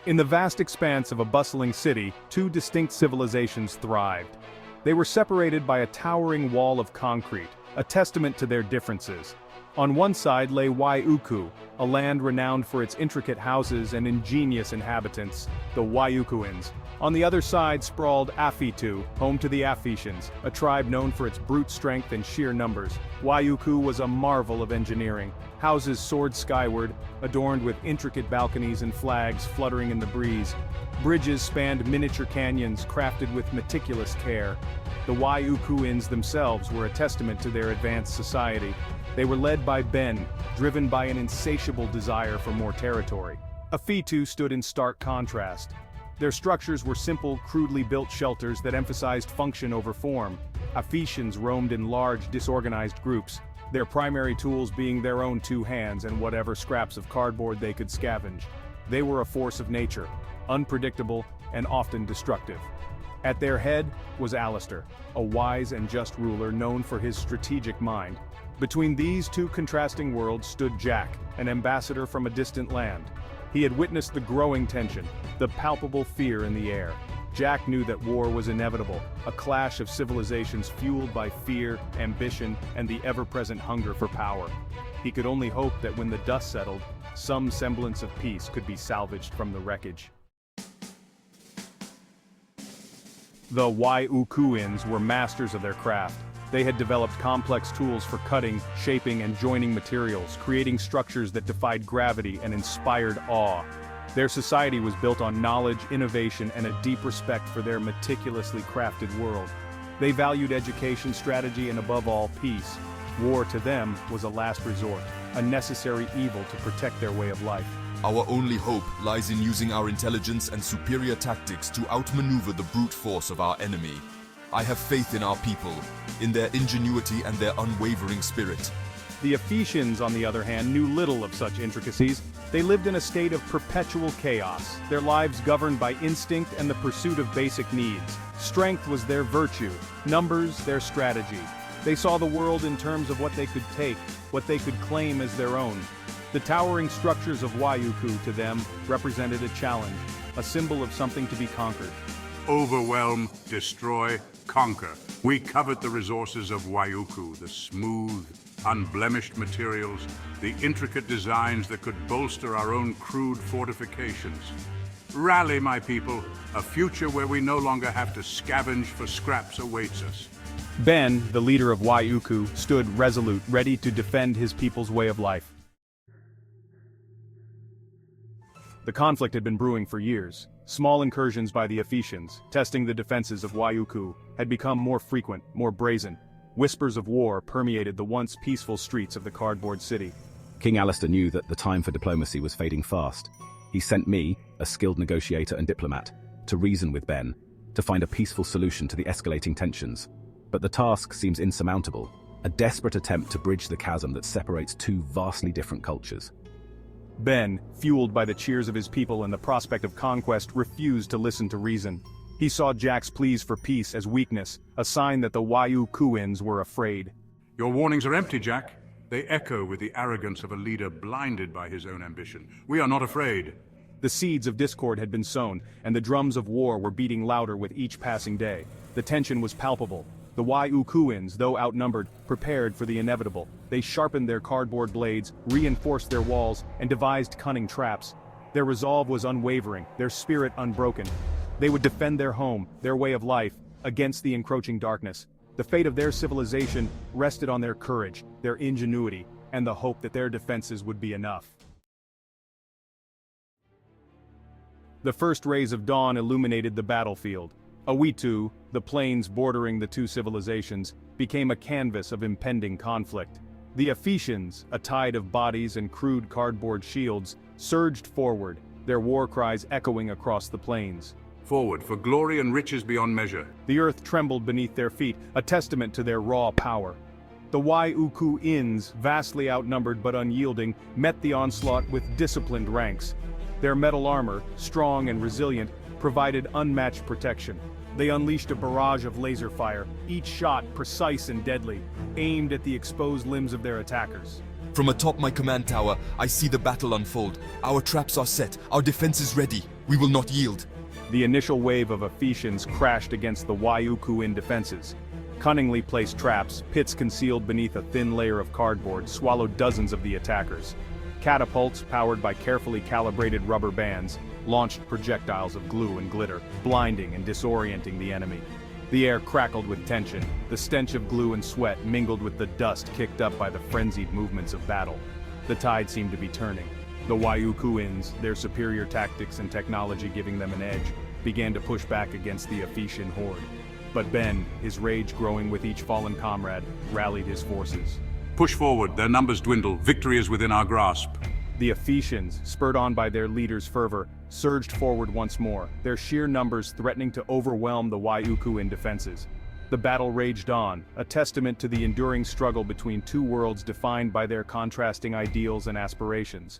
In the vast expanse of a bustling city, two distinct civilizations thrived. They were separated by a towering wall of concrete, a testament to their differences. On one side lay Awhitu, a land renowned for its intricate houses and ingenious inhabitants, the Awhituans. On the other side sprawled Awhitu, home to the Awhitians, a tribe known for its brute strength and sheer numbers. Awhitu was a marvel of engineering. Houses soared skyward, adorned with intricate balconies and flags fluttering in the breeze. Bridges spanned miniature canyons crafted with meticulous care. The Awhituans themselves were a testament to their advanced society. They were led by Ben, driven by an insatiable desire for more territory. Awhitu stood in stark contrast. Their structures were simple, crudely built shelters that emphasized function over form. Awhitians roamed in large, disorganized groups, their primary tools being their own two hands and whatever scraps of cardboard they could scavenge. They were a force of nature, unpredictable and often destructive. At their head was Alistair, a wise and just ruler known for his strategic mind. Between these two contrasting worlds stood Jack, an ambassador from a distant land. He had witnessed the growing tension, the palpable fear in the air. Jack knew that war was inevitable, a clash of civilizations fueled by fear, ambition, and the ever-present hunger for power. He could only hope that when the dust settled, some semblance of peace could be salvaged from the wreckage. The Awhituans were masters of their craft. They had developed complex tools for cutting, shaping, and joining materials, creating structures that defied gravity and inspired awe. Their society was built on knowledge, innovation, and a deep respect for their meticulously crafted world. They valued education, strategy, and above all, peace. War to them was a last resort, a necessary evil to protect their way of life. Our only hope lies in using our intelligence and superior tactics to outmaneuver the brute force of our enemy. I have faith in our people, in their ingenuity and their unwavering spirit. The Awhitians, on the other hand, knew little of such intricacies. They lived in a state of perpetual chaos, their lives governed by instinct and the pursuit of basic needs. Strength was their virtue, numbers their strategy. They saw the world in terms of what they could take, what they could claim as their own. The towering structures of Awhitu to them represented a challenge, a symbol of something to be conquered. Overwhelm, destroy, conquer. We covet the resources of Awhitu, the smooth, unblemished materials, the intricate designs that could bolster our own crude fortifications. Rally, my people, a future where we no longer have to scavenge for scraps awaits us. Ben, the leader of Awhitu, stood resolute, ready to defend his people's way of life. The conflict had been brewing for years. Small incursions by the Awhitians, testing the defenses of Awhitu, had become more frequent, more brazen. Whispers of war permeated the once peaceful streets of the cardboard city. King Alistair knew that the time for diplomacy was fading fast. He sent me, a skilled negotiator and diplomat, to reason with Ben, to find a peaceful solution to the escalating tensions. But the task seems insurmountable, a desperate attempt to bridge the chasm that separates two vastly different cultures. Ben, fueled by the cheers of his people and the prospect of conquest, refused to listen to reason. He saw Jack's pleas for peace as weakness, a sign that the Awhituans were afraid. Your warnings are empty, Jack. They echo with the arrogance of a leader blinded by his own ambition. We are not afraid. The seeds of discord had been sown, and the drums of war were beating louder with each passing day. The tension was palpable. The Awhituans, though outnumbered, prepared for the inevitable. They sharpened their cardboard blades, reinforced their walls, and devised cunning traps. Their resolve was unwavering, their spirit unbroken. They would defend their home, their way of life, against the encroaching darkness. The fate of their civilization rested on their courage, their ingenuity, and the hope that their defenses would be enough. The first rays of dawn illuminated the battlefield. Awhitu, the plains bordering the two civilizations, became a canvas of impending conflict. The Awhitians, a tide of bodies and crude cardboard shields, surged forward, their war cries echoing across the plains. Forward, for glory and riches beyond measure. The earth trembled beneath their feet, a testament to their raw power. The Awhituans, vastly outnumbered but unyielding, met the onslaught with disciplined ranks. Their metal armor, strong and resilient, provided unmatched protection. They unleashed a barrage of laser fire, each shot precise and deadly, aimed at the exposed limbs of their attackers. From atop my command tower, I see the battle unfold. Our traps are set, our defenses ready. We will not yield. The initial wave of Ephesians crashed against the Waiukuin defenses. Cunningly placed traps, pits concealed beneath a thin layer of cardboard, swallowed dozens of the attackers. Catapults, powered by carefully calibrated rubber bands, launched projectiles of glue and glitter, blinding and disorienting the enemy. The air crackled with tension, the stench of glue and sweat mingled with the dust kicked up by the frenzied movements of battle. The tide seemed to be turning. The Waiukuins, their superior tactics and technology giving them an edge, began to push back against the Ephesian horde. But Ben, his rage growing with each fallen comrade, rallied his forces. Push forward, their numbers dwindle, victory is within our grasp. The Ephesians, spurred on by their leader's fervor, surged forward once more, their sheer numbers threatening to overwhelm the Waiukuin defenses. The battle raged on, a testament to the enduring struggle between two worlds defined by their contrasting ideals and aspirations.